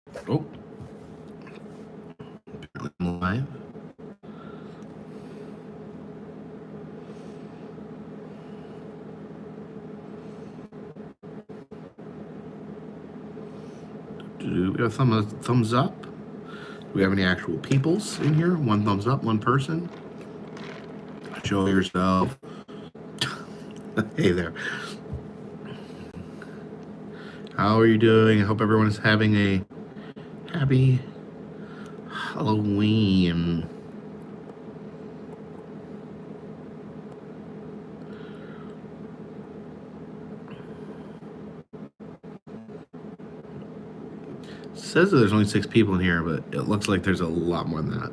Oh, apparently I'm live. Do we have a thumbs up? Do we have any actual peoples in here? One thumbs up, one person. Show yourself. Hey there. How are you doing? I hope everyone is having a happy Halloween. It says that there's only 6 people in here, but it looks like there's a lot more than that.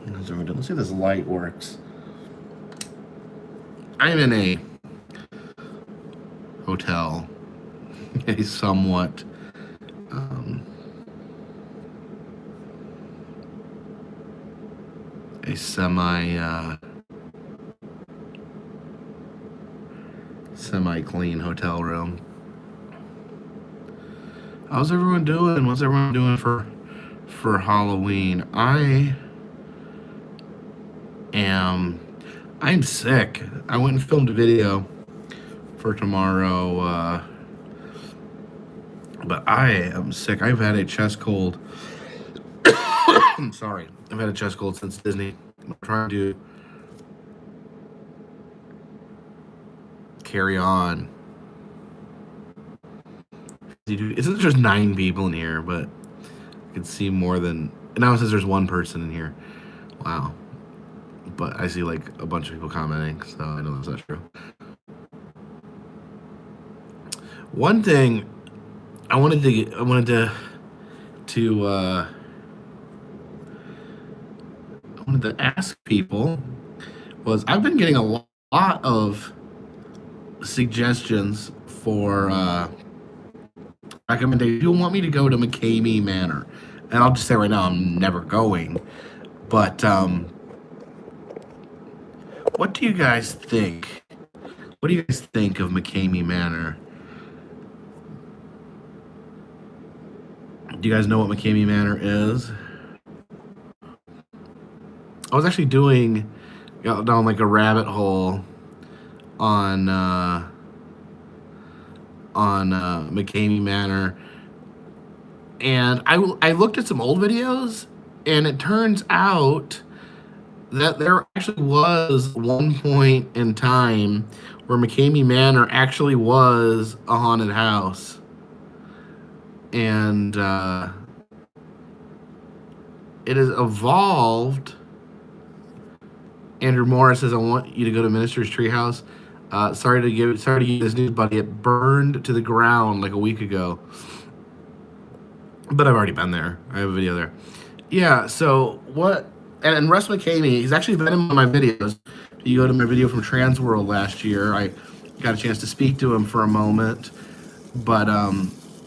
Let's see if this light works. I'm in a hotel, a somewhat a semi-clean hotel room. How's everyone doing? What's everyone doing for Halloween? I'm sick. I went and filmed a video for tomorrow, but I am sick. I've had a chest cold. I'm sorry. I've had a chest cold since Disney. I'm trying to carry on. Isn't just 9 people in here, but I can see more than. Now it says there's 1 person in here. Wow. But I see like a bunch of people commenting, so I know that's not true. One thing I wanted to ask people was I've been getting a lot of suggestions for recommendations. You want me to go to McCamey Manor, and I'll just say right now I'm never going. But what do you guys think? What do you guys think of McCamey Manor? Do you guys know what McCamey Manor is? I was actually doing down like a rabbit hole on McCamey Manor, and I looked at some old videos, and it turns out that there actually was one point in time where McCamey Manor actually was a haunted house, and it has evolved. Andrew Morris says, "I want you to go to Minister's Treehouse." Sorry to give you this news, buddy. It burned to the ground like a week ago, but I've already been there. I have a video there. Yeah. So what? And Russ McCamey, he's actually been in one of my videos. You go to my video from Transworld last year. I got a chance to speak to him for a moment, but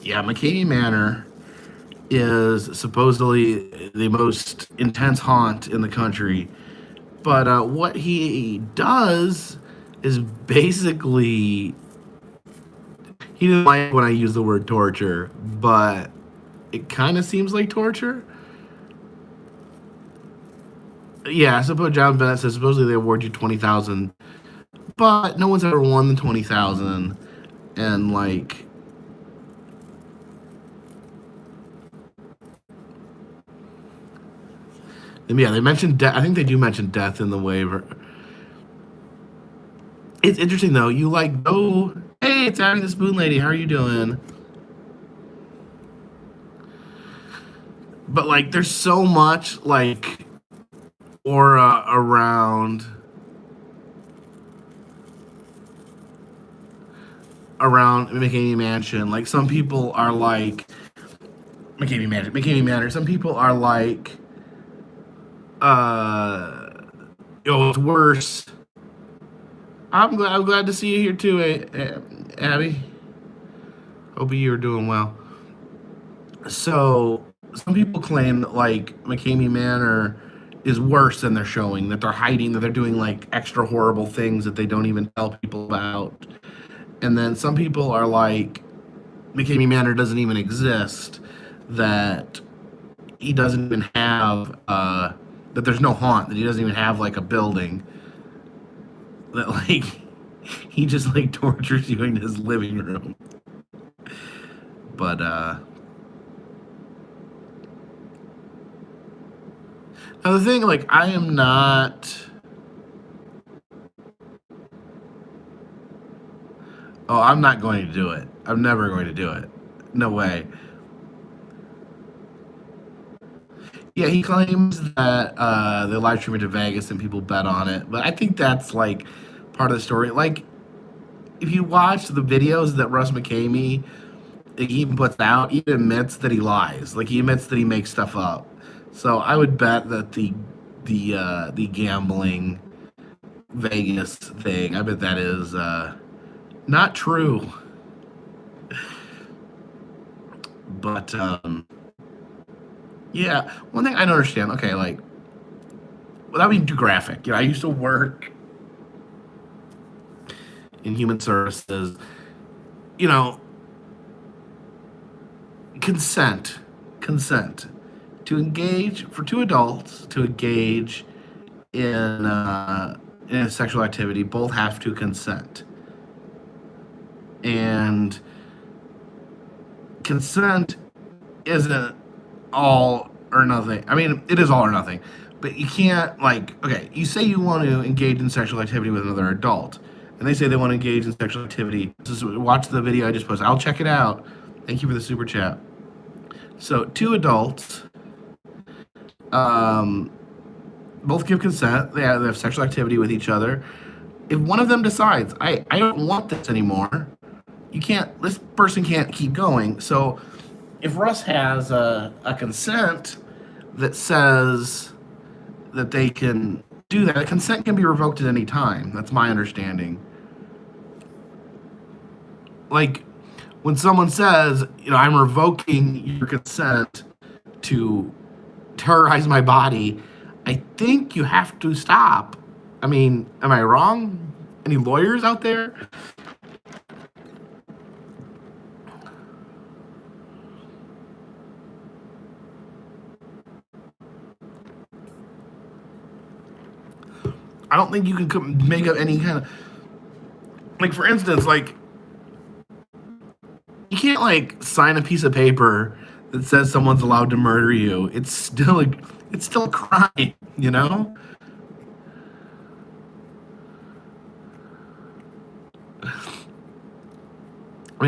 yeah, McCamey Manor is supposedly the most intense haunt in the country. But what he does is basically, he didn't like when I use the word torture, but it kind of seems like torture. Yeah, I suppose John Bennett says supposedly they award you $20,000, but no one's ever won the $20,000, and like. Yeah, they mentioned death. I think they do mention death in the waiver. It's interesting though. You like go, hey, it's Abby the Spoon Lady. How are you doing? But like, there's so much like aura around McCamey Mansion. Like some people are like McCamey Manor. Some people are like, it's worse. I'm glad to see you here too, Abby. Hope you're doing well. So some people claim that like McCamey Manor is worse than they're showing, that they're hiding, that they're doing like extra horrible things that they don't even tell people about. And then some people are like, McCamey Manor doesn't even exist. that he doesn't even have that there's no haunt, that he doesn't even have like a building, that like he just like tortures you in his living room. But now the thing, like, I am not. Oh, I'm not going to do it. I'm never going to do it. No way. Yeah, he claims that they live stream it to Vegas and people bet on it, but I think that's like part of the story. Like, if you watch the videos that Russ McCamey he even puts out, he admits that he lies. Like, he admits that he makes stuff up. So I would bet that the gambling Vegas thing, I bet that is not true. But yeah, one thing I don't understand. Okay, like, without being too graphic, I used to work in human services. Consent to engage, for two adults to engage in a sexual activity, both have to consent. And consent isn't all or nothing. I mean, it is all or nothing, but you can't, like, okay, you say you want to engage in sexual activity with another adult, and they say they want to engage in sexual activity. Watch the video I just posted. I'll check it out. Thank you for the super chat. So, two adults, both give consent. They have sexual activity with each other. If one of them decides, I don't want this anymore, this person can't keep going. So, if Russ has a consent that says that they can do that, consent can be revoked at any time. That's my understanding. Like, when someone says, I'm revoking your consent to terrorize my body, I think you have to stop. I mean, am I wrong? Any lawyers out there? I don't think you can make up any kind of, like, for instance, like, you can't, like, sign a piece of paper that says someone's allowed to murder you. It's still a crime, I mean,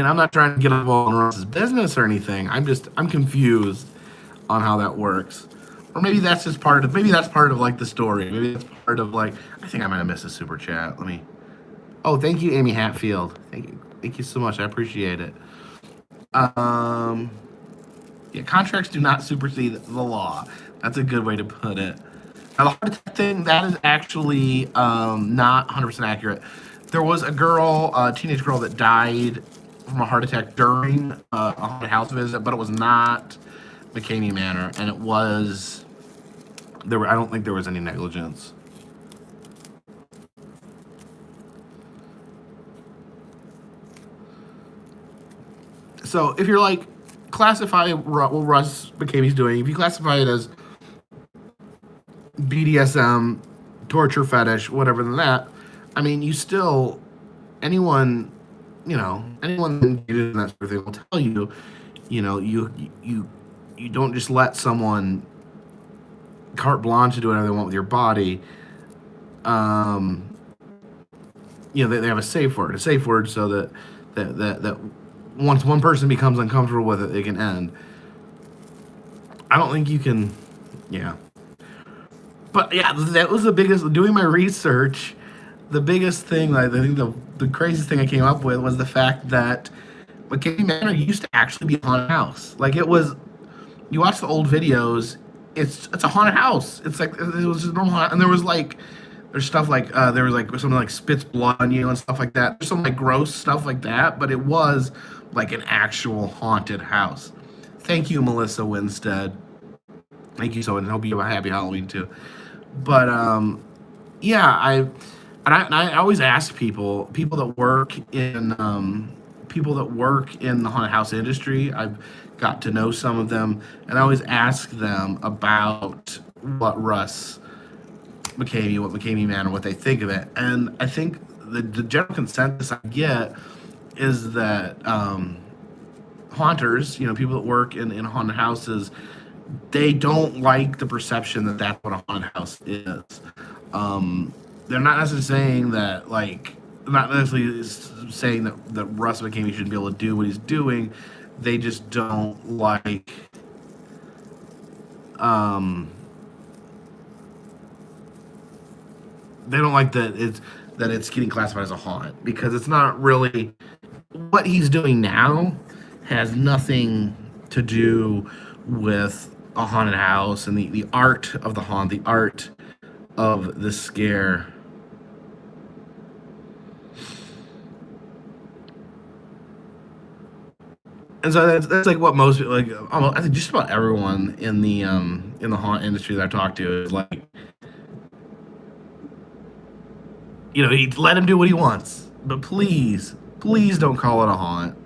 I'm not trying to get involved in Ross's business or anything. I'm confused on how that works. Or maybe that's just part of, like, the story. Maybe it's part of, like, I think I might have missed a super chat. Oh, thank you, Amy Hatfield. Thank you so much. I appreciate it. Yeah, contracts do not supersede the law. That's a good way to put it. Now, the heart attack thing, that is actually not 100% accurate. There was a teenage girl that died from a heart attack during a haunted house visit, but it was not McCamey Manor, and I don't think there was any negligence. So if you're like, classify what Russ McCamey's doing, if you classify it as BDSM, torture fetish, whatever than that, I mean, anyone engages in that sort of thing will tell you, you don't just let someone carte blanche to do whatever they want with your body. They have a safe word so that once one person becomes uncomfortable with it, it can end. I don't think you can, yeah. But yeah, that was the biggest, doing my research, the biggest thing, I think the craziest thing I came up with was the fact that McCamey Manor used to actually be a haunted house. Like, it was, you watch the old videos, it's a haunted house. It's like, it was just normal, and there's stuff like, there was like something like spits blood on you and stuff like that. There's some like gross stuff like that, but it was like an actual haunted house. Thank you, Melissa Winstead. Thank you so much. I hope you have a happy Halloween too. But yeah, I always ask people that work in the haunted house industry. I've got to know some of them, and I always ask them about what McCamey Manor, what they think of it. And I think the general consensus I get is that haunters, people that work in haunted houses, they don't like the perception that that's what a haunted house is. They're not necessarily saying that, not necessarily saying that Russ McCamey shouldn't be able to do what he's doing. They just don't like that it's getting classified as a haunt, because it's not really what he's doing now. Has nothing to do with a haunted house and the art of the haunt, the art of the scare. And so that's like what most, almost, I think just about everyone in the haunt industry that I talk to is like, he let him do what he wants, but please don't call it a haunt.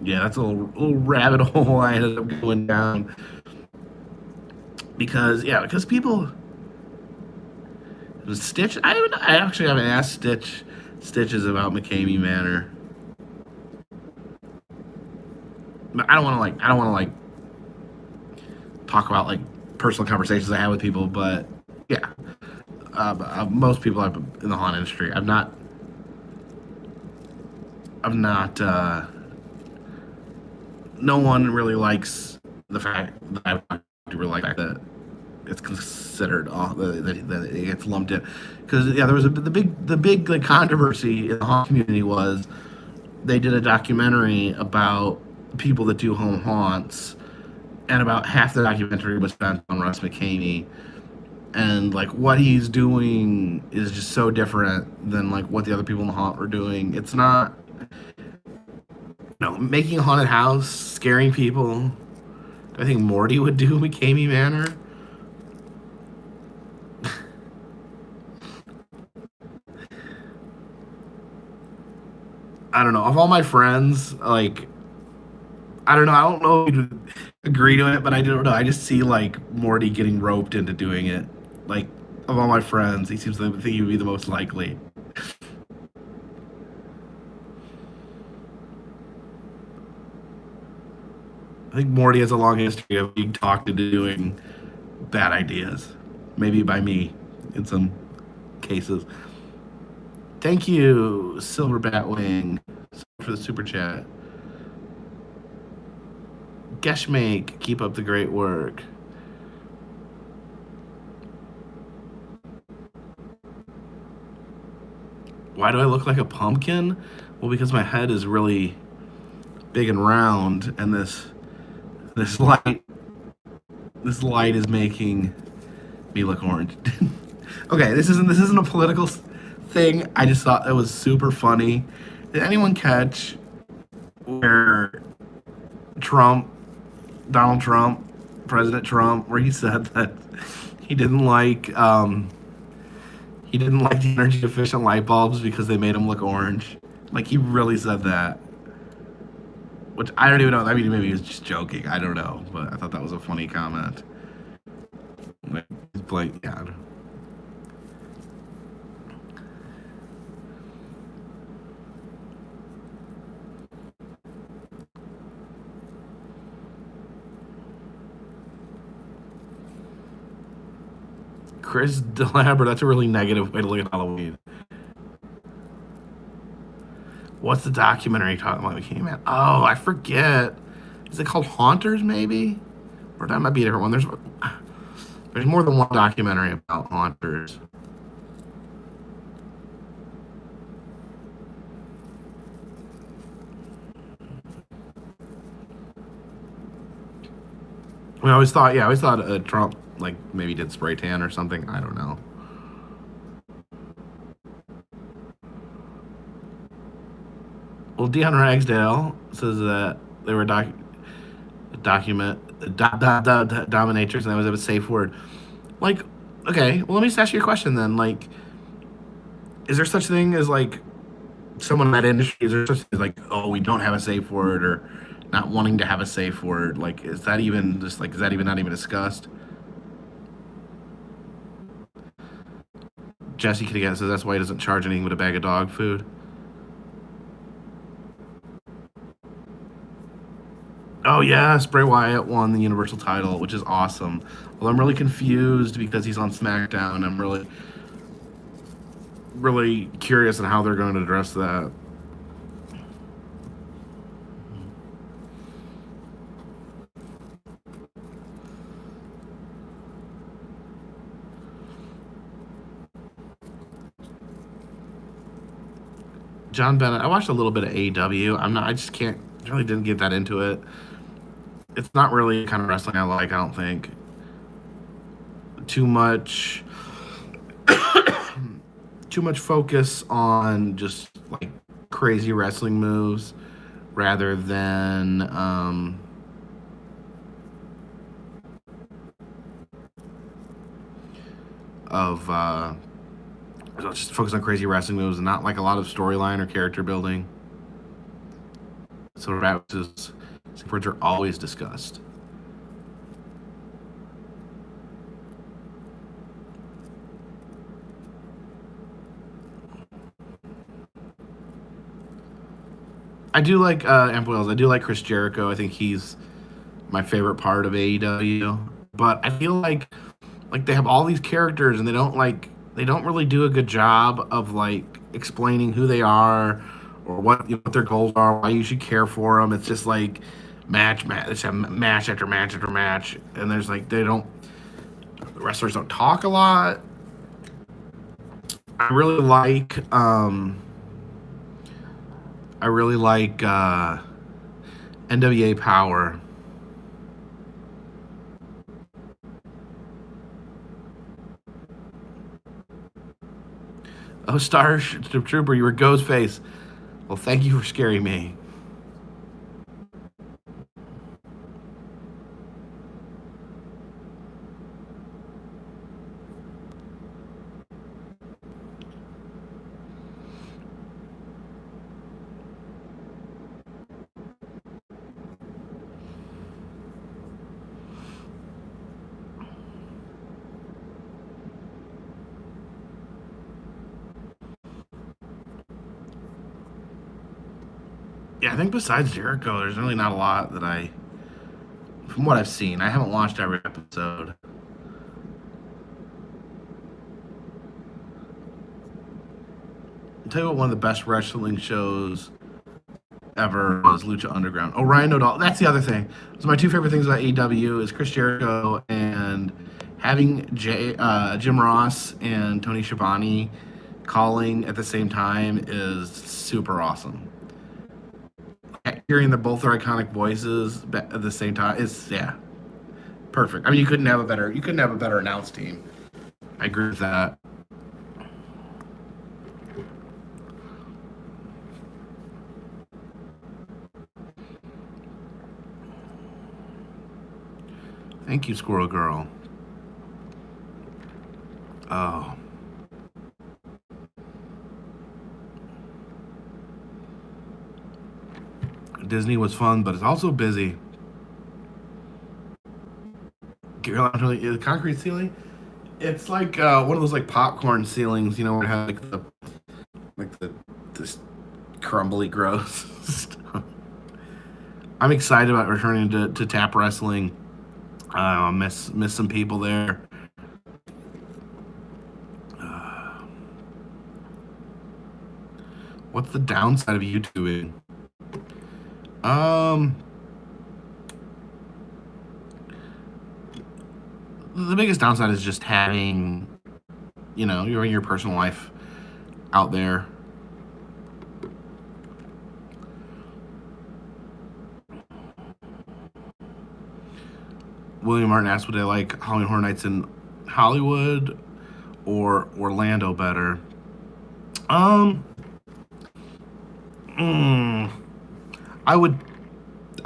Yeah, that's a little rabbit hole I ended up going down. Because people, Stitch. I actually haven't asked Stitches about McCamey Manor. But I don't want to talk about personal conversations I have with people. But yeah, most people in the haunt industry, I'm not. No one really likes the fact that I really like that it's considered that it gets lumped in, because there was the big controversy in the haunt community was they did a documentary about people that do home haunts, and about half the documentary was spent on Russ McCamey, and what he's doing is just so different than what the other people in the haunt were doing. It's not making a haunted house, scaring people. I think Morty would do McCamey Manor. I don't know. Of all my friends, I don't know. I don't know if you'd agree to it, but I don't know. I just see Morty getting roped into doing it. Of all my friends, he seems to think he would be the most likely. I think Morty has a long history of being talked into doing bad ideas. Maybe by me in some cases. Thank you, Silver Batwing, for the super chat. Geshmake, keep up the great work. Why do I look like a pumpkin? Well, because my head is really big and round, and this light is making me look orange. Okay, this isn't a political thing. I just thought it was super funny. Did anyone catch where Donald Trump, President Trump, where he said that he didn't like the energy efficient light bulbs because they made him look orange? He really said that. Which I don't even know. I mean, maybe he was just joking. I don't know. But I thought that was a funny comment. Yeah. Chris Delabra, that's a really negative way to look at Halloween. What's the documentary talking about that came out? Oh, I forget. Is it called Haunters, maybe? Or that might be a different one. There's more than one documentary about haunters. I always thought Trump maybe did spray tan or something. I don't know. Well, Dion Ragsdale says that they were dominatrix, and I always have a safe word. Like, okay, well, let me just ask you a question then. Like, is there such thing as like someone in that industry? Is there such thing as like, oh, we don't have a safe word, or not wanting to have a safe word? Like, is that even just like, is that even not even discussed? Jesse Kitty says that's why he doesn't charge anything but a bag of dog food. Oh yeah, Bray Wyatt won the Universal title, which is awesome. Well, I'm really confused because he's on SmackDown. I'm really curious on how they're going to address that. John Bennett. I watched a little bit of AEW. I just can't. Really didn't get that into it. It's not really the kind of wrestling I like. I don't think. Too much. Too much focus on just like crazy wrestling moves rather than just focus on crazy wrestling moves and not like a lot of storyline or character building. So matches words are always discussed. I do like Amp Wells. I do like Chris Jericho. I think he's my favorite part of AEW. But I feel like they have all these characters and they don't really do a good job of like explaining who they are or what their goals are, why you should care for them. It's just like match. It's a match after match after match, and there's like the wrestlers don't talk a lot. I really like NWA Power. Oh, Star Trooper, you were Ghostface. Well, thank you for scaring me. Yeah, I think besides Jericho, there's really not a lot that from what I've seen, I haven't watched every episode. I'll tell you what, one of the best wrestling shows ever was Lucha Underground. Oh, Ryan O'Donnell. That's the other thing. So my two favorite things about AEW is Chris Jericho and having Jim Ross and Tony Schiavone calling at the same time is super awesome. Hearing that both are iconic voices at the same time is perfect. I mean, you couldn't have a better announce team. I agree with that. Thank you, Squirrel Girl. Oh. Disney was fun, but it's also busy. The concrete ceiling, it's like one of those like popcorn ceilings, where it has this crumbly gross stuff. I'm excited about returning to tap wrestling. Miss some people there. What's the downside of YouTubing? The biggest downside is just having, your personal life out there. William Martin asked, would I like Halloween Horror Nights in Hollywood or Orlando better?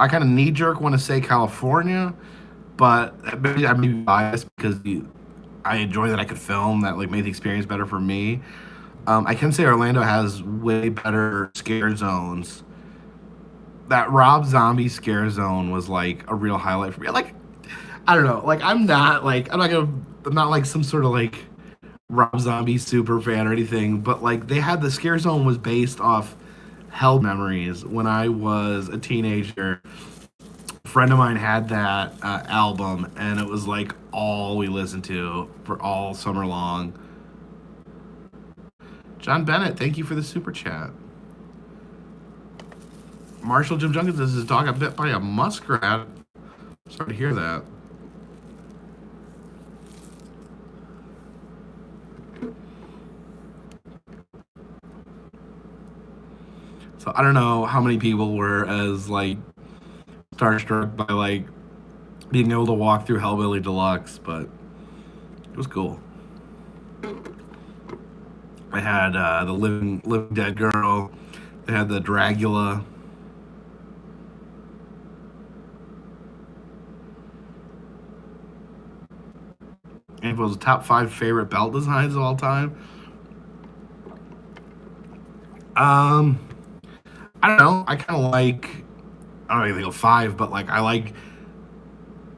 I I kind of knee jerk want to say California, but maybe I may be biased because I enjoy that I could film that like made the experience better for me. I can say Orlando has way better scare zones. That Rob Zombie scare zone was like a real highlight for me. Like I don't know, like I'm not like some sort of like Rob Zombie super fan or anything, but like they had the scare zone was based off hell memories when I was a teenager. A friend of mine had that album, and it was like all we listened to for all summer long. John Bennett, thank you for the super chat. Marshall Jim Junkins says his dog got bit by a muskrat. Sorry to hear that. So I don't know how many people were as like starstruck by like being able to walk through Hellbilly Deluxe, but it was cool. I had the Living Dead Girl. They had the Dragula. And it was the top 5 favorite belt designs of all time. I don't know. I kind of like. I don't even think of 5, but like I like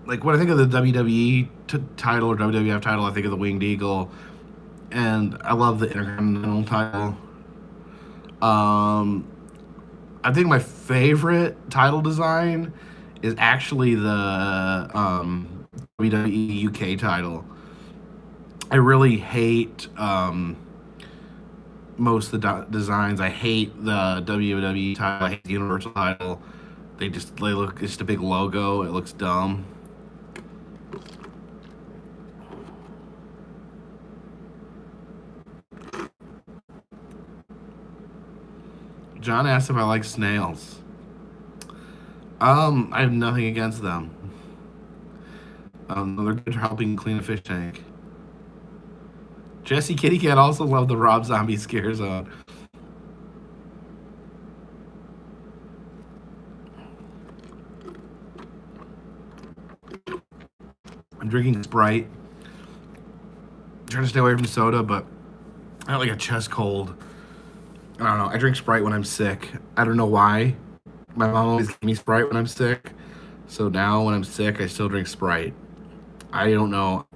when I think of the WWE title or WWF title, I think of the Winged Eagle, and I love the Intercontinental title. I think my favorite title design is actually the WWE UK title. I really hate most of the designs. I hate the WWE title. I hate the Universal title. They look just a big logo. It looks dumb. John asked if I like snails. I have nothing against them. They're good for helping clean a fish tank. Jesse Kitty Cat also loved the Rob Zombie scare zone. I'm drinking Sprite. I'm trying to stay away from soda, but I have like a chest cold. I don't know. I drink Sprite when I'm sick. I don't know why. My mom always gave me Sprite when I'm sick. So now when I'm sick, I still drink Sprite. I don't know.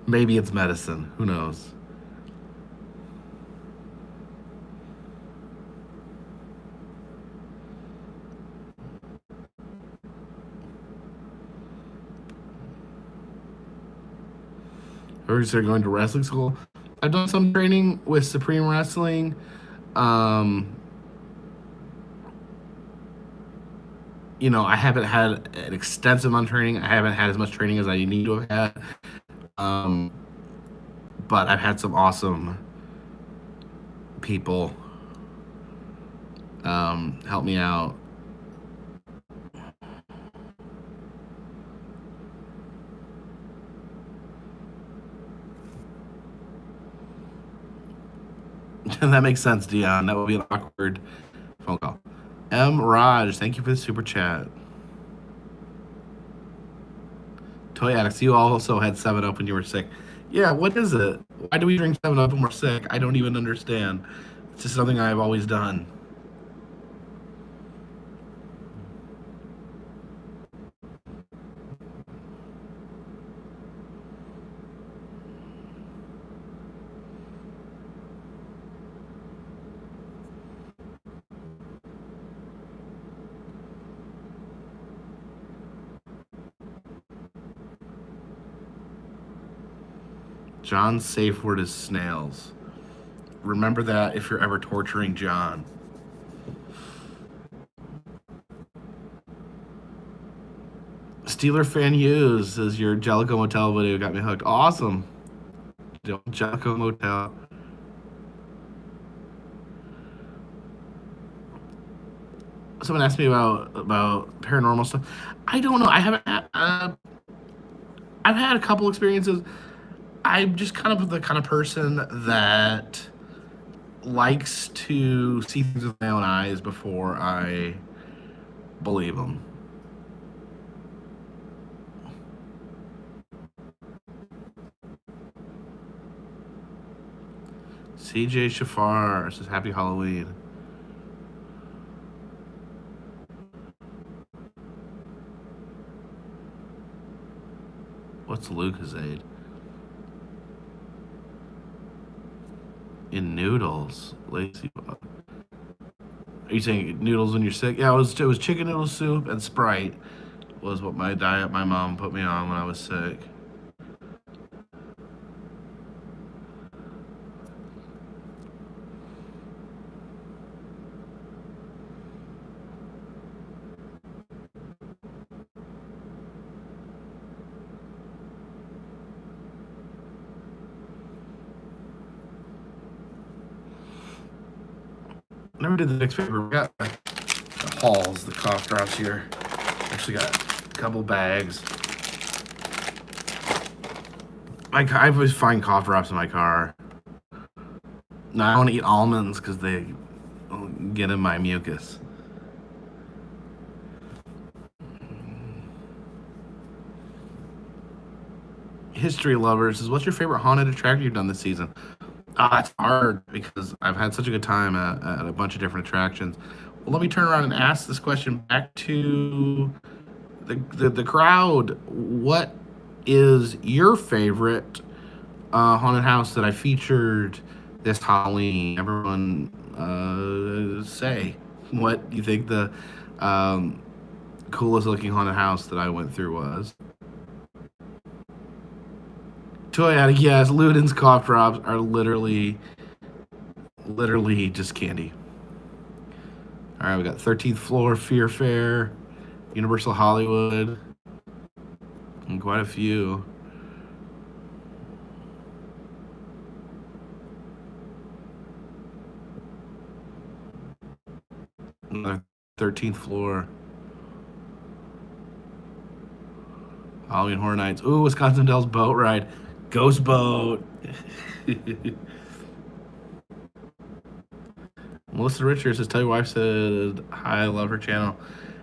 Maybe it's medicine. Who knows? Or is going to wrestling school? I've done some training with Supreme Wrestling. You know, I haven't had an extensive amount of training. I haven't had as much training as I need to have had. But I've had some awesome people help me out. That makes sense, Dion. That would be an awkward phone call. M. Raj, thank you for the super chat. Toy Addicts, you also had 7-Up when you were sick. Yeah, what is it? Why do we drink 7-Up when we're sick? I don't even understand. It's just something I've always done. John's safe word is snails. Remember that if you're ever torturing John. Steeler Fan Hughes says your Jellicoe Motel video got me hooked. Awesome. Jellicoe Motel. Someone asked me about paranormal stuff. I don't know. I haven't had, I've had a couple experiences. I'm just kind of the kind of person that likes to see things with my own eyes before I believe them. CJ Shafar says Happy Halloween. What's Lucozade? In noodles, Lazy Bug. Are you saying noodles when you're sick? Yeah, it was chicken noodle soup and Sprite was what my diet my mom put me on when I was sick. Never did the next paper. We got the Halls, the cough drops here. Actually got a couple bags. I always find cough drops in my car. Now I want to eat almonds because they get in my mucus. History lovers says, what's your favorite haunted attraction you've done this season? It's hard because I've had such a good time at a bunch of different attractions. Well, let me turn around and ask this question back to the crowd. What is your favorite haunted house that I featured this Halloween? Everyone say what you think the coolest looking haunted house that I went through was. Toy Addict, yes, Luden's cough drops are literally just candy. All right, we got 13th Floor, Fear Fair, Universal Hollywood, and quite a few. Another 13th Floor. Halloween Horror Nights. Ooh, Wisconsin Dells boat ride. Ghost boat. Melissa Richards says, tell your wife said hi, I love her channel.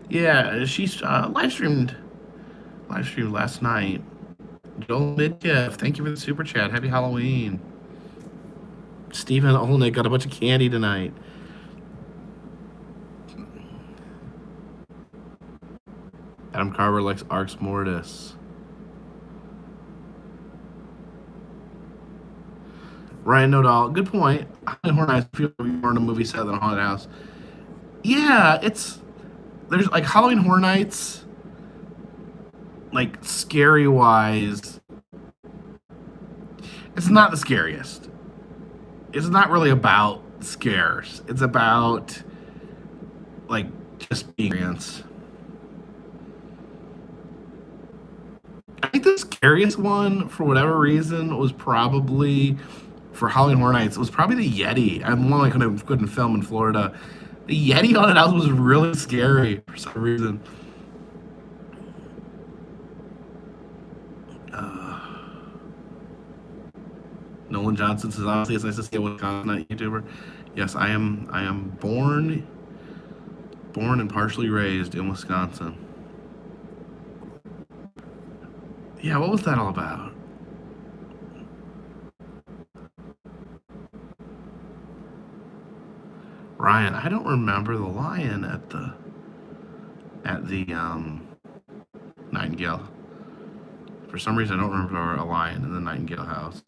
Yeah, she's live streamed last night. Joel Midgift, thank you for the super chat. Happy Halloween. Stephen Olnick got a bunch of candy tonight. Adam Carver likes Arx Mortis. Ryan Nodal, good point. Horror Nights feel more in a movie set than a haunted house. Yeah, there's like Halloween Horror Nights, like scary wise. It's not the scariest. It's not really about scares. It's about like just experience. I think the scariest one, for whatever reason, was probably for Halloween Horror Nights. It was probably the Yeti. I'm one I couldn't film in Florida. The Yeti haunted house was really scary for some reason. Nolan Johnson says, honestly, it's nice to see a Wisconsin YouTuber. Yes, I am born and partially raised in Wisconsin. Yeah, what was that all about? Ryan, I don't remember the lion at the Nightingale. For some reason, I don't remember a lion in the Nightingale house.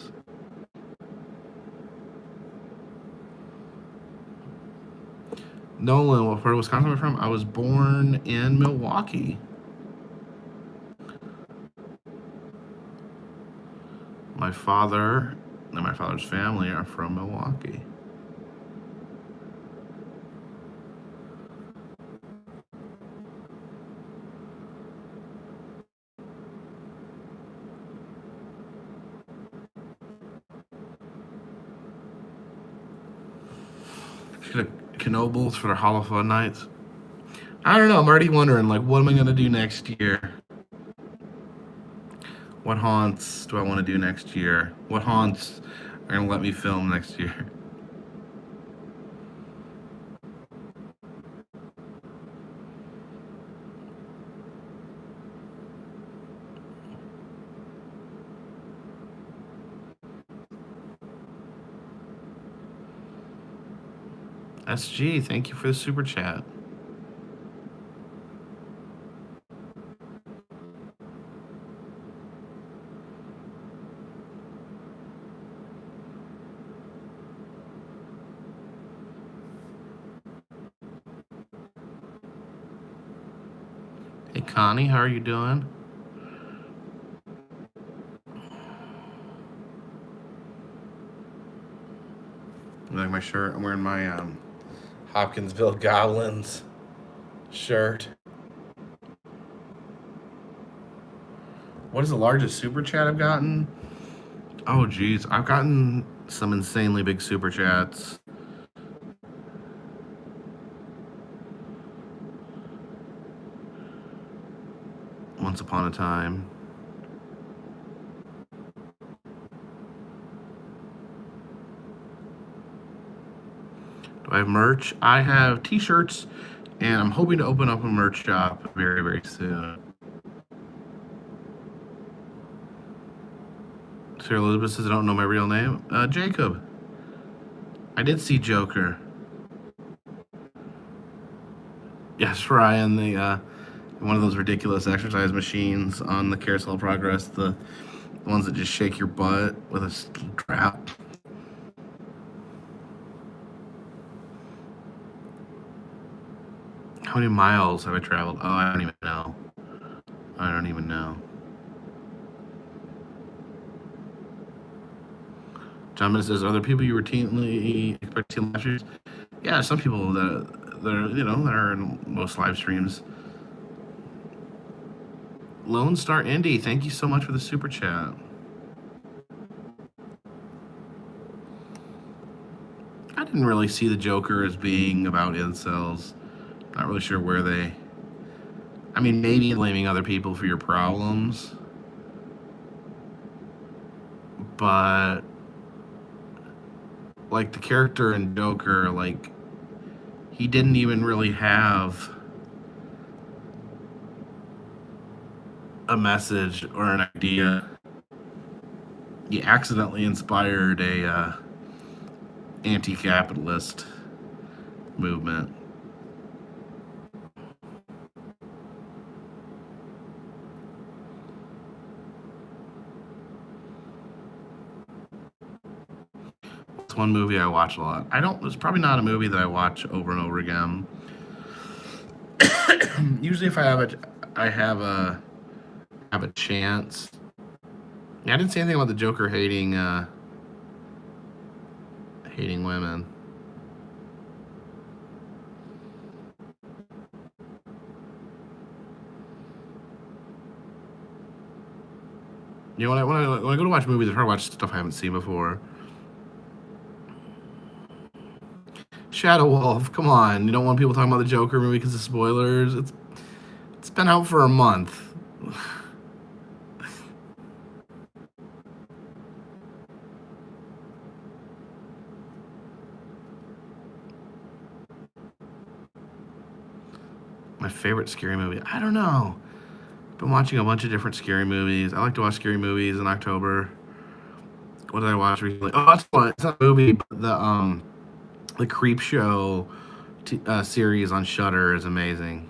Nolan, what part of Wisconsin am I from? I was born in Milwaukee. My father and my father's family are from Milwaukee. Should have Knobles for the Hall of Fun nights. I don't know. I'm already wondering, like, what am I going to do next year? What haunts do I want to do next year? What haunts are going to let me film next year? SG, thank you for the super chat. Hey Connie, how are you doing? You like my shirt? I'm wearing my Hopkinsville Goblins shirt. What is the largest super chat I've gotten? Oh geez, I've gotten some insanely big super chats. Once upon a time. Do I have merch? I have t-shirts, and I'm hoping to open up a merch shop very, very soon. Sarah Elizabeth says I don't know my real name. Jacob. I did see Joker. Yes, Ryan, the one of those ridiculous exercise machines on the Carousel of Progress, the ones that just shake your butt with a strap. How many miles have I traveled? Oh, I don't even know. I don't even know. John Minnis says, are there people you routinely expect to see live streams? Yeah, some people that are in most live streams. Lone Star Indy, thank you so much for the super chat. I didn't really see the Joker as being about incels. Not really sure where they... I mean, maybe blaming other people for your problems. But... like, the character in Joker, like... he didn't even really have a message or an idea. He accidentally inspired a anti-capitalist movement. It's one movie I watch a lot. It's probably not a movie that I watch over and over again. Usually if I have a chance. Yeah, I didn't say anything about the Joker hating women. You know, when I go to watch movies, I try to watch stuff I haven't seen before. Shadow Wolf, come on! You don't want people talking about the Joker movie because of spoilers. It's been out for a month. My favorite scary movie? I don't know. I've been watching a bunch of different scary movies. I like to watch scary movies in October. What did I watch recently? Oh, that's what. It's not a movie, but the Creep Show series on Shudder is amazing.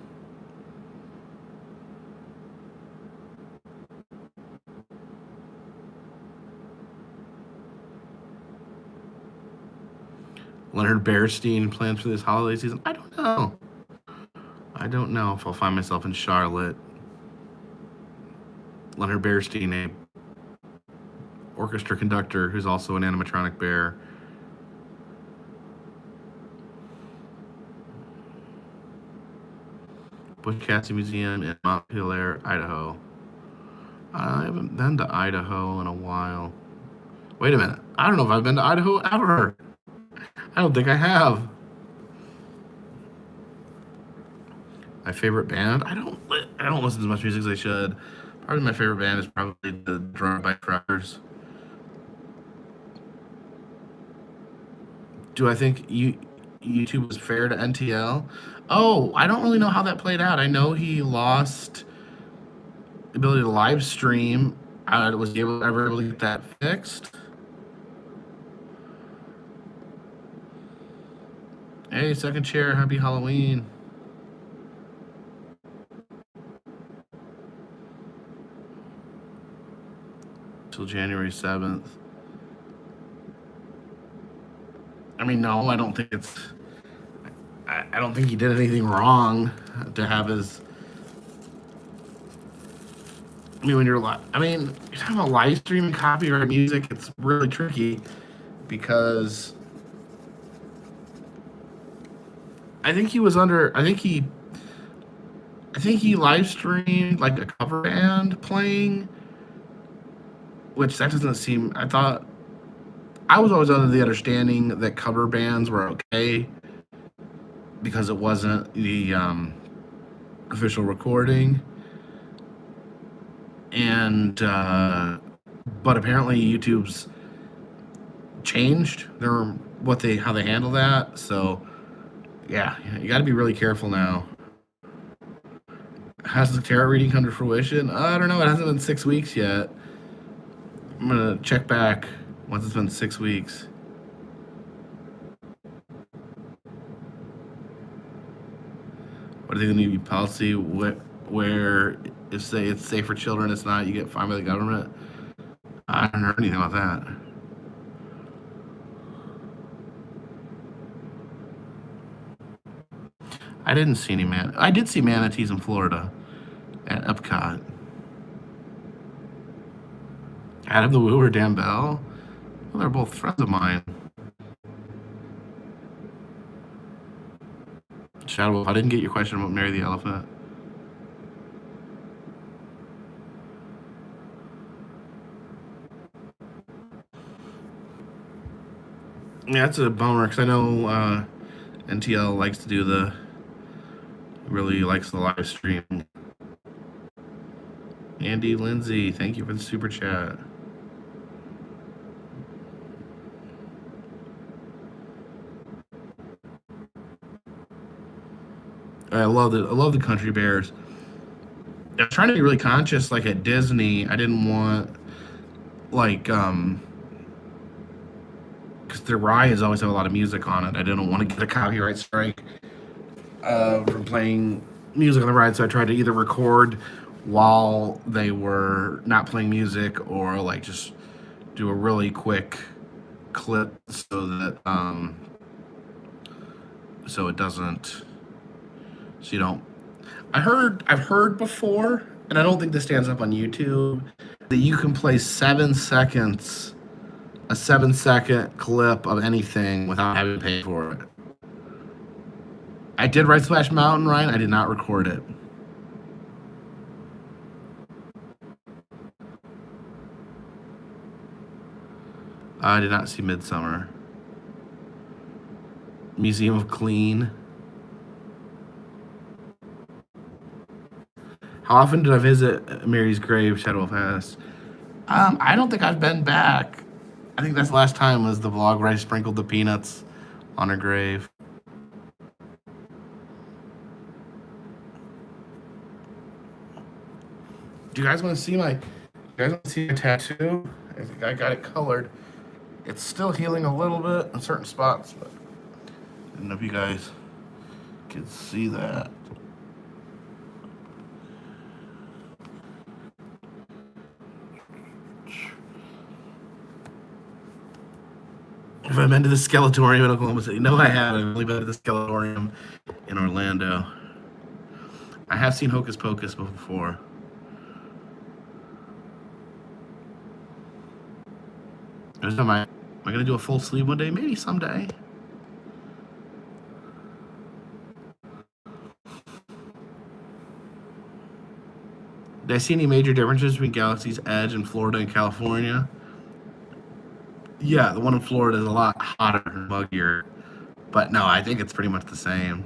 Leonard Bernstein plans for this holiday season? I don't know. I don't know if I'll find myself in Charlotte. Leonard Bernstein, a orchestra conductor who's also an animatronic bear. Bush Castle Museum in Montpelier, Idaho. I haven't been to Idaho in a while. Wait a minute. I don't know if I've been to Idaho ever. I don't think I have. My favorite band? I don't listen to as much music as I should. Probably my favorite band is probably the Drive-By Truckers. Do I think YouTube was fair to NTL? Oh, I don't really know how that played out. I know he lost the ability to live stream. Was he ever able to get that fixed? Hey, second chair, happy Halloween. Till January 7th. I mean, no, I don't think it's. I don't think he did anything wrong to have his. I mean, when you're you're talking about live streaming copyright music, it's really tricky because I think he was under. I think he live streamed like a cover band playing, which that doesn't seem. I was always under the understanding that cover bands were okay because it wasn't the official recording, and but apparently YouTube's changed how they handle that. So yeah, you got to be really careful now. Has the tarot reading come to fruition? I don't know. It hasn't been 6 weeks yet. I'm gonna check back once it's been 6 weeks. What do you think the new policy where if say it's safe for children, it's not, you get fined by the government? I haven't heard anything about that. I didn't see any I did see manatees in Florida at Epcot. Adam the Woo or Dan Bell? Well, they're both friends of mine. Shadow, I didn't get your question about Mary the Elephant. Yeah, that's a bummer because I know NTL likes to do really likes the live stream. Andy Lindsay, thank you for the super chat. I love the Country Bears. I was trying to be really conscious, like at Disney. I didn't want because their rides always have a lot of music on it. I didn't want to get a copyright strike from playing music on the ride, so I tried to either record while they were not playing music or like just do a really quick clip so that so it doesn't, so you don't. I've heard before, and I don't think this stands up on YouTube, that you can play 7 seconds, a 7-second clip of anything without having to pay for it. I did Ride Splash Mountain, Ryan. I did not record it. I did not see Midsummer. Museum of Clean. How often did I visit Mary's grave, Shadow Pass? I don't think I've been back. I think that's the last time was the vlog where I sprinkled the peanuts on her grave. Do you guys want to see my tattoo? I think I got it colored. It's still healing a little bit in certain spots, but I don't know if you guys can see that. If I've been to the Skeletorium in Oklahoma City. No, I haven't. I've only been to the Skeletorium in Orlando. I have seen Hocus Pocus before. Am I going to do a full sleeve one day? Maybe someday. Did I see any major differences between Galaxy's Edge in Florida and California? Yeah, the one in Florida is a lot hotter and muggier. But no, I think it's pretty much the same.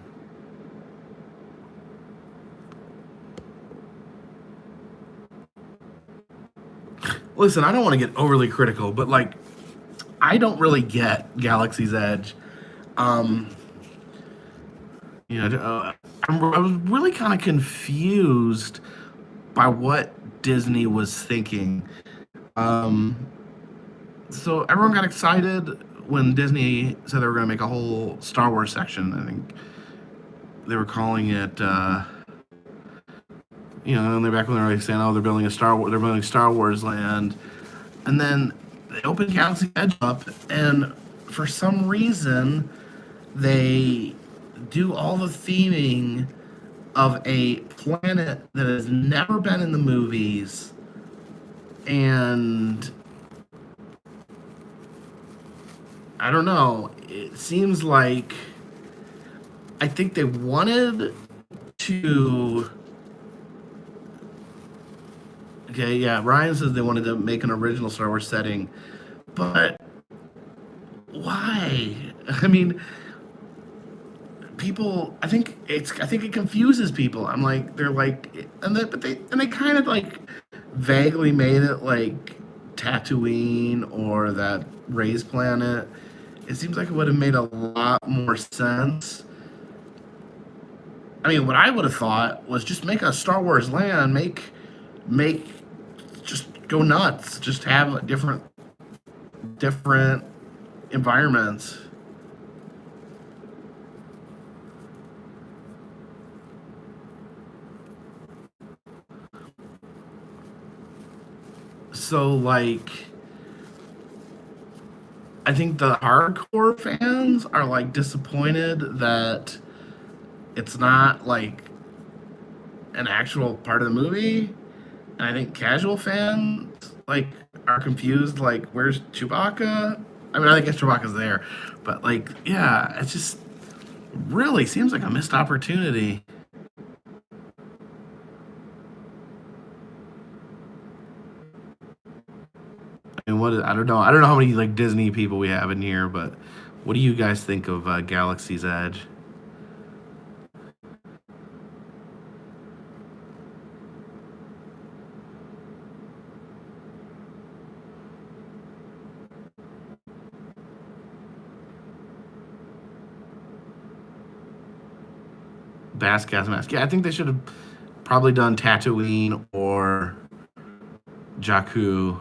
Listen, I don't want to get overly critical, but like, I don't really get Galaxy's Edge. I was really kind of confused by what Disney was thinking. So everyone got excited when Disney said they were going to make a whole Star Wars section. I think they were calling it, you know, and they're back when they were saying, oh, they're building Star Wars land, and then they opened Galaxy Edge up, and for some reason, they do all the theming of a planet that has never been in the movies, and I don't know. It seems like I think they wanted to. Okay, yeah, Ryan says they wanted to make an original Star Wars setting, but why? I mean, people. I think it confuses people. I'm like, they're like, and they kind of like vaguely made it like Tatooine or that Ray's planet. It seems like it would have made a lot more sense. I mean, what I would have thought was just make a Star Wars land, just go nuts, just have different environments. So, like, I think the hardcore fans are like disappointed that it's not like an actual part of the movie. And I think casual fans like are confused, like, where's Chewbacca? I mean, I guess Chewbacca's there, but like, yeah, it just really seems like a missed opportunity. I mean, I don't know. I don't know how many like Disney people we have in here, but what do you guys think of Galaxy's Edge? Gas Mask. Yeah, I think they should have probably done Tatooine or Jakku.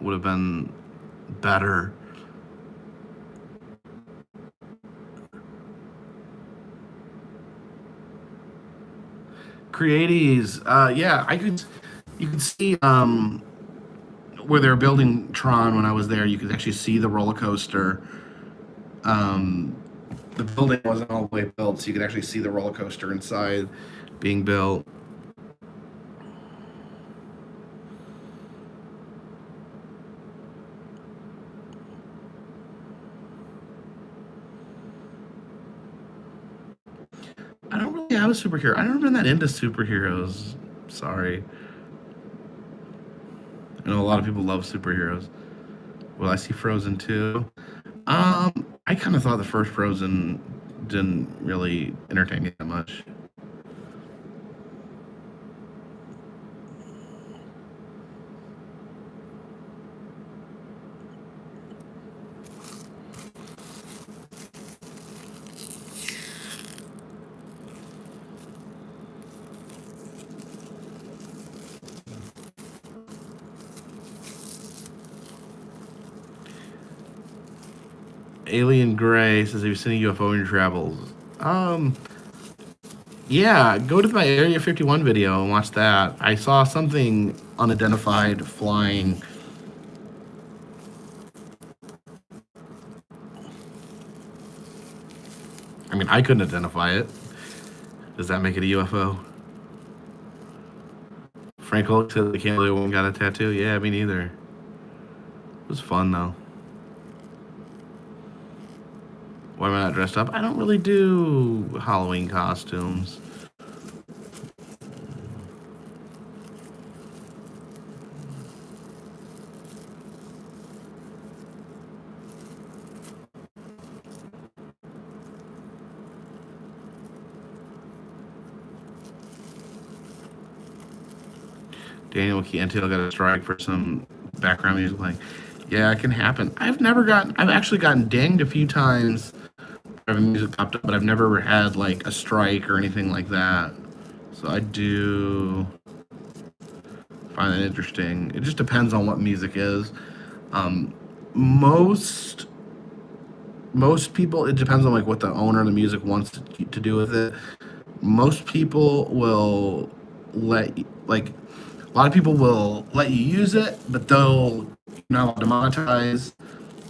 Would have been better. Creaties, yeah, you could see where they're building Tron. When I was there, you could actually see the roller coaster. The building wasn't all the way built, so you could actually see the roller coaster inside being built. I don't really have a superhero. I've never been that into superheroes. Sorry. I know a lot of people love superheroes. Well, I see Frozen 2. I kind of thought the first Frozen didn't really entertain me that much. Alien Gray says, "Have you seen a UFO in your travels?" Yeah, go to my Area 51 video and watch that. I saw something unidentified flying. I mean, I couldn't identify it. Does that make it a UFO? Frank Hulk said the can't believe one got a tattoo. Yeah, me neither. It was fun though. Why am I not dressed up? I don't really do Halloween costumes. Daniel Chiantillo got a strike for some background music playing. Yeah, it can happen. I've actually gotten dinged a few times having music popped up, but I've never had like a strike or anything like that. So I do find that interesting. It just depends on what music is. Most people, it depends on like what the owner of the music wants to do with it. Most people will like a lot of people will let you use it, but they'll not allowed to monetize,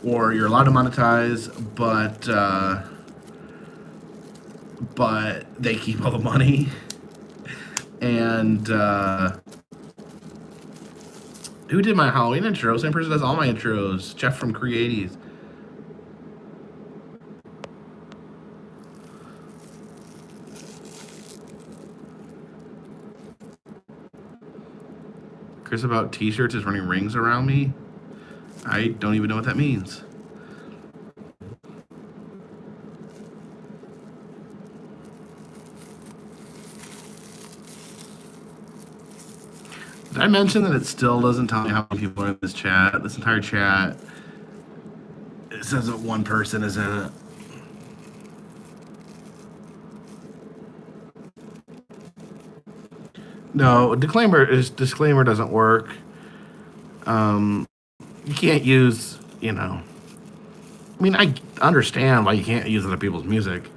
or you're allowed to monetize, but they keep all the money. And who did my Halloween intro? Same person does all my intros. Jeff from Creaties. Chris about t-shirts is running rings around me. I don't even know what that means. Did I mention that it still doesn't tell me how many people are in this chat? This entire chat, it says that one person is in it. No, disclaimer doesn't work. You can't use, I mean, I understand why you can't use other people's music.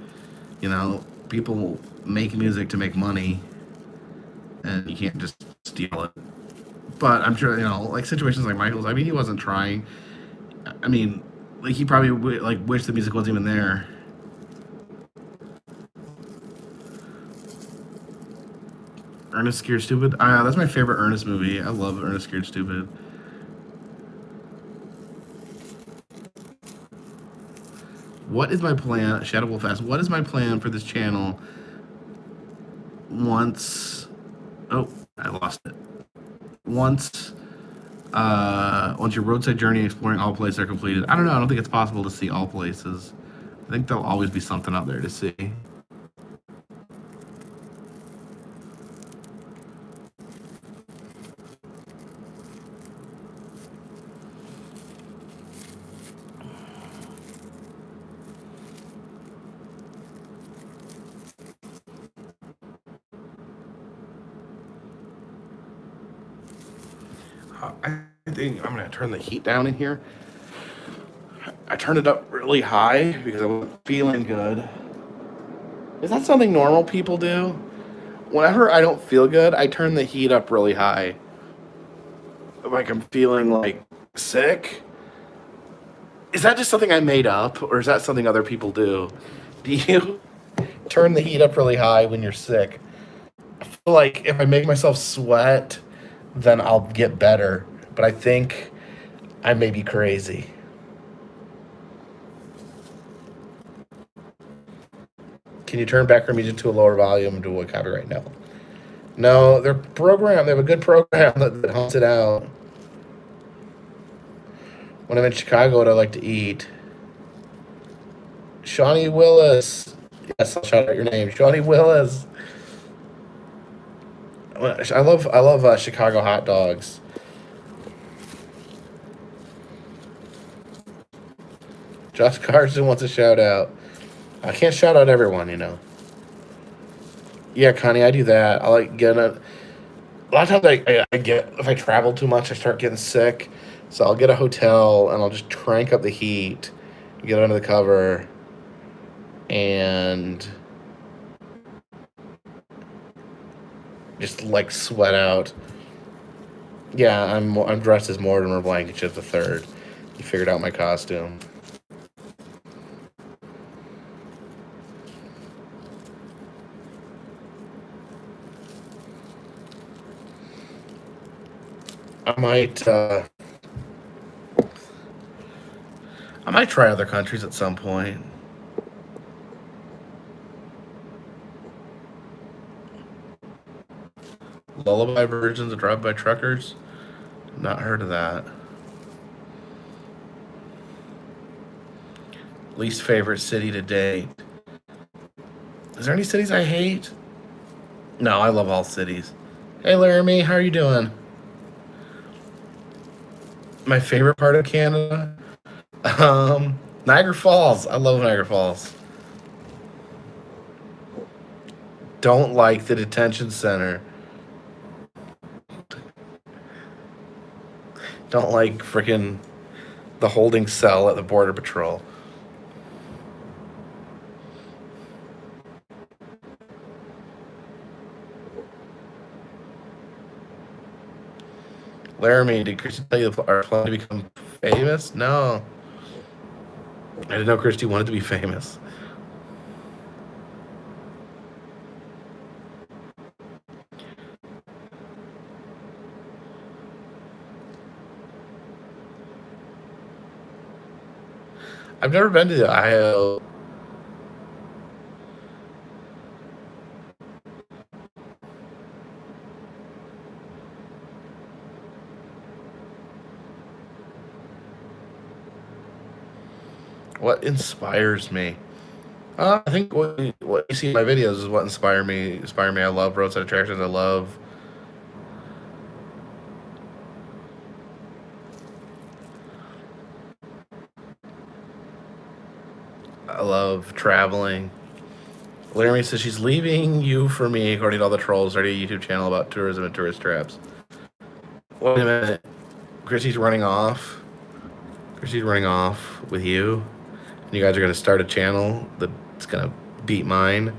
People make music to make money, and you can't just steal it. But I'm sure, like situations like Michael's, I mean, he wasn't trying. I mean, like he probably wished the music wasn't even there. Ernest Scared Stupid. That's my favorite Ernest movie. I love Ernest Scared Stupid. What is my plan? Shadow Wolf asks, what is my plan for this channel once... Oh, I lost it. Once your roadside journey exploring all places are completed. I don't know. I don't think it's possible to see all places. I think there'll always be something out there to see. I think I'm going to turn the heat down in here. I turned it up really high because I wasn't feeling good. Is that something normal people do? Whenever I don't feel good, I turn the heat up really high. Like I'm feeling like sick. Is that just something I made up, or is that something other people do? Do you turn the heat up really high when you're sick? I feel like if I make myself sweat, then I'll get better. But I think I may be crazy. Can you turn background music to a lower volume to avoid copyright? No. No, they're programmed. They have a good program that hunts it out. When I'm in Chicago, what I like to eat. Shawnee Willis. Yes, I'll shout out your name. Shawnee Willis. I love Chicago hot dogs. Josh Carson wants a shout out. I can't shout out everyone, Yeah, Connie, I do that. I like getting a lot of times I get, if I travel too much, I start getting sick. So I'll get a hotel and I'll just crank up the heat, get under the cover, and just like sweat out. Yeah, I'm dressed as Mortimer Blankenship the Third. You figured out my costume. I might try other countries at some point. Lullaby versions of Drive-By Truckers? Not heard of that. Least favorite city to date. Is there any cities I hate? No, I love all cities. Hey, Laramie, how are you doing? My favorite part of Canada? Niagara Falls. I love Niagara Falls. Don't like the detention center. Don't like freaking the holding cell at the Border Patrol. Laramie, did Christy tell you our plan to become famous? No. I didn't know Christy wanted to be famous. I've never been to the Ohio. What inspires me? I think what you see in my videos is what inspire me. I love roadside attractions. I love traveling. Laramie says she's leaving you for me, according to all the trolls. Starting a YouTube channel about tourism and tourist traps. Wait a minute. Chrissy's running off. Chrissy's running off with you. And you guys are going to start a channel that's going to beat mine.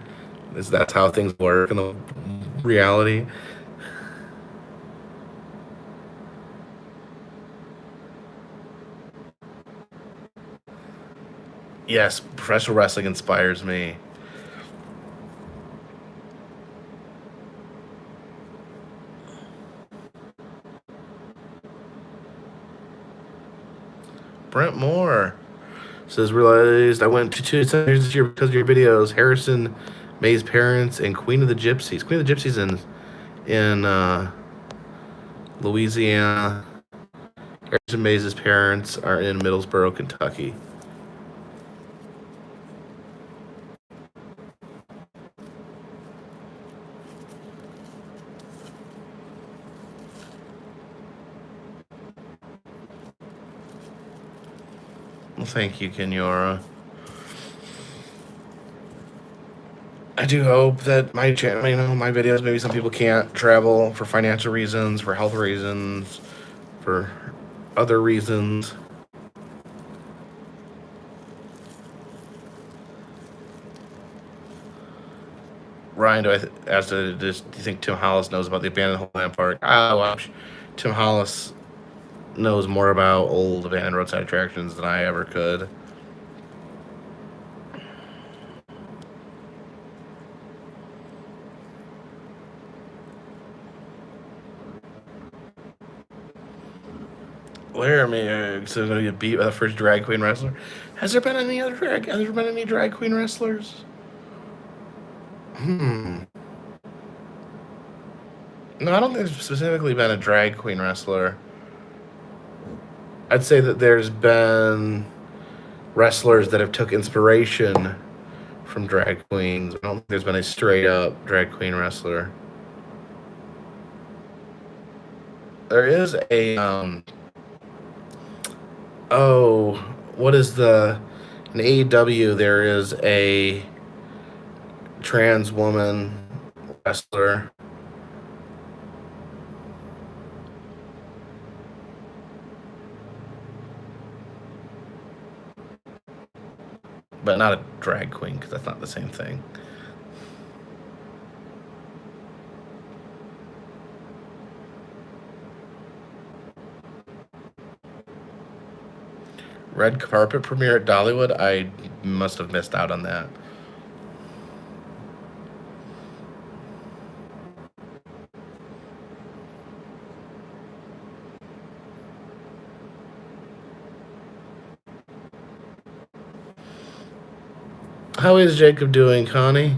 That's how things work in the reality. Yes, professional wrestling inspires me. Brent Moore says, realized I went to 2 centers this year because of your videos. Harrison, May's parents, and Queen of the Gypsies. Queen of the Gypsies in Louisiana. Harrison May's parents are in Middlesboro, Kentucky. Well, thank you, Kenyora. I do hope that my channel, my videos, maybe some people can't travel for financial reasons, for health reasons, for other reasons. Ryan, do you think Tim Hollis knows about the abandoned Homeland Park? Tim Hollis knows more about old abandoned roadside attractions than I ever could. Laramie, so going to get beat by the first drag queen wrestler. Has there been any drag queen wrestlers? No, I don't think there's specifically been a drag queen wrestler. I'd say that there's been wrestlers that have took inspiration from drag queens. I don't think there's been a straight up drag queen wrestler. There is a what is in AEW? There is a trans woman wrestler. But not a drag queen, because that's not the same thing. Red carpet premiere at Dollywood? I must have missed out on that. How is Jacob doing, Connie?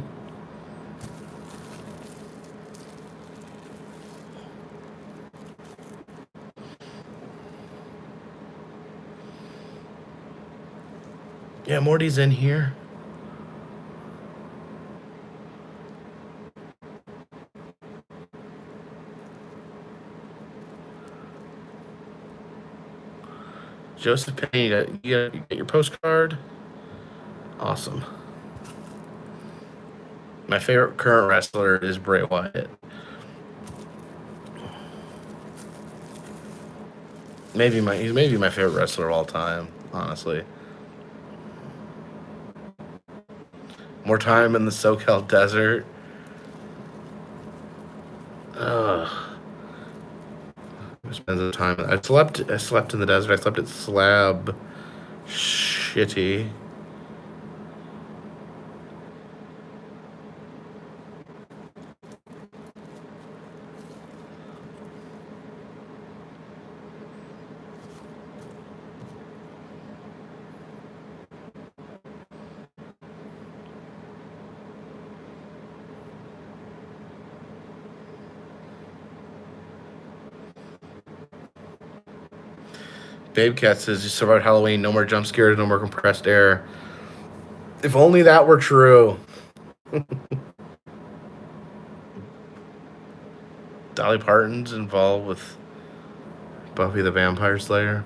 Yeah, Morty's in here. Joseph Penny, you get your postcard? Awesome. My favorite current wrestler is Bray Wyatt. He's maybe my favorite wrestler of all time, honestly. More time in the SoCal desert. Ugh. I spent the time. I slept in the desert. I slept at Slab. Shitty. Babe Cat says, just survived Halloween. No more jump scares. No more compressed air. If only that were true. Dolly Parton's involved with Buffy the Vampire Slayer.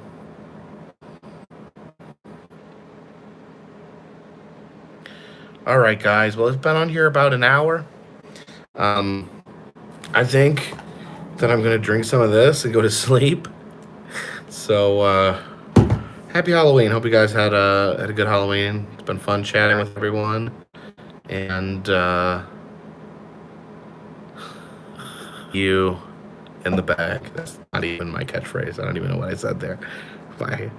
All right, guys. Well, it's been on here about an hour. I think that I'm gonna drink some of this and go to sleep. So, happy Halloween. Hope you guys had a good Halloween. It's been fun chatting with everyone. And you in the bag. That's not even my catchphrase. I don't even know what I said there. Bye.